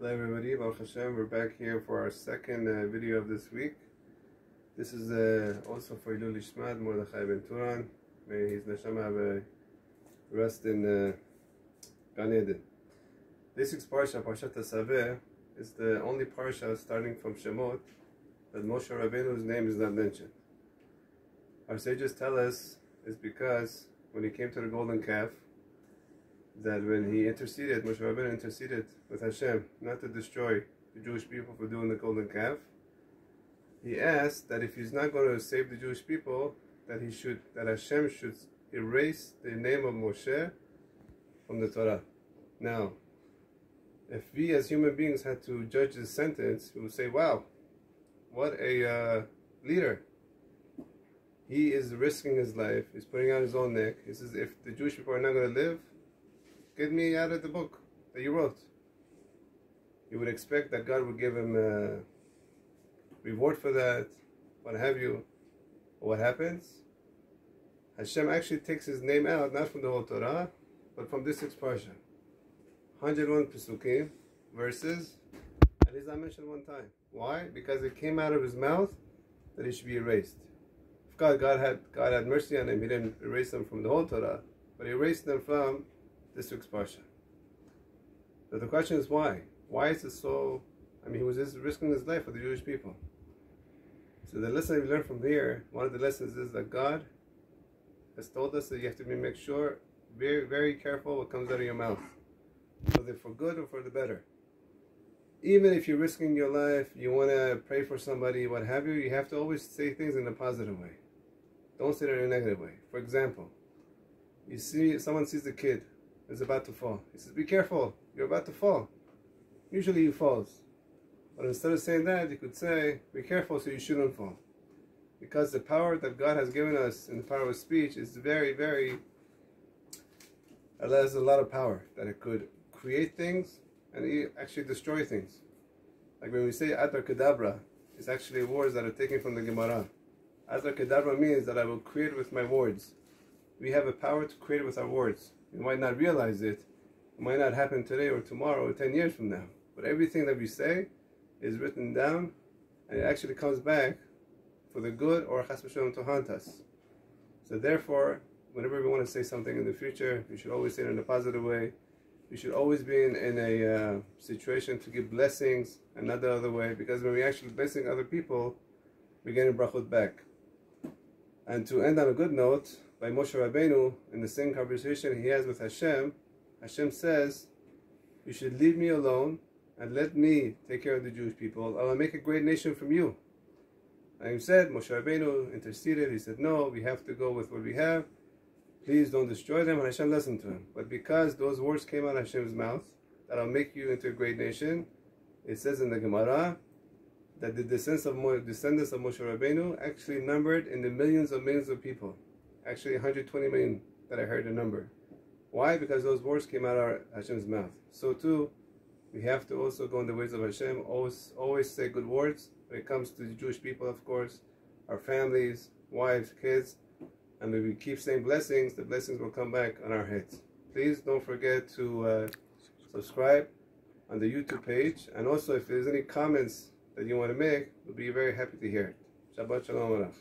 Hello everybody, Baruch Hashem, we're back here for our second video of this week. This is also for Ilul Ishmat, Mordechai Ben Turan. May his neshama have a rest in Gan Eden. This week's parsha, Parshat HaSaveh, is the only parsha starting from Shemot that Moshe Rabbeinu's name is not mentioned. Our sages tell us it's because when he came to the golden calf, that when he interceded, Moshe Rabbeinu interceded with Hashem not to destroy the Jewish people for doing the golden calf, he asked that if he's not going to save the Jewish people, that Hashem should erase the name of Moshe from the Torah. Now, if we as human beings had to judge this sentence, we would say, wow, what a leader. He is risking his life, he's putting out his own neck. He says, if the Jewish people are not going to live, get me out of the book that you wrote. You would expect that God would give him a reward for that, what have you. But what happens? Hashem actually takes his name out, not from the whole Torah, but from this week's parsha. 101 Pesukim, verses, and he's not mentioned one time. Why? Because it came out of his mouth that he should be erased. If God had mercy on him, he didn't erase them from the whole Torah, but he erased them from this week's parsha. So the question is why? Why is it so? I mean, he was just risking his life for the Jewish people. So the lesson we learn from here, one of the lessons is that God has told us that you have to make sure, very, very careful what comes out of your mouth, whether for good or for the better. Even if you're risking your life, you want to pray for somebody, what have you, you have to always say things in a positive way. Don't say it in a negative way. For example, you see someone sees the kid is about to fall. He says, be careful, you're about to fall. Usually he falls. But instead of saying that, you could say, be careful so you shouldn't fall. Because the power that God has given us in the power of speech is very, very, it has a lot of power. That it could create things and actually destroy things. Like when we say Adar Kedavra, it's actually words that are taken from the Gemara. Adar Kedavra means that I will create with my words. We have a power to create with our words. You might not realize it. It might not happen today or tomorrow or 10 years from now. But everything that we say is written down, and it actually comes back for the good or chas v'shalom to haunt us. So therefore, whenever we want to say something in the future, we should always say it in a positive way. We should always be in a situation to give blessings and not the other way, because when we actually blessing other people, we're getting brachot back. And to end on a good note, by Moshe Rabbeinu, in the same conversation he has with Hashem, Hashem says, you should leave me alone and let me take care of the Jewish people. I will make a great nation from you. And he said, Moshe Rabbeinu interceded. He said, no, we have to go with what we have. Please don't destroy them. And Hashem listened to him. But because those words came out of Hashem's mouth, that I'll make you into a great nation, it says in the Gemara that the descendants of Moshe Rabbeinu actually numbered in the millions of people. Actually 120 million that I heard the number. Why? Because those words came out of Hashem's mouth. So too, we have to also go in the ways of Hashem, always say good words when it comes to the Jewish people, of course, our families, wives, kids, and when we keep saying blessings, the blessings will come back on our heads. Please don't forget to subscribe on the YouTube page, and also if there's any comments that you want to make, we'll be very happy to hear it. Shabbat Shalom Alech.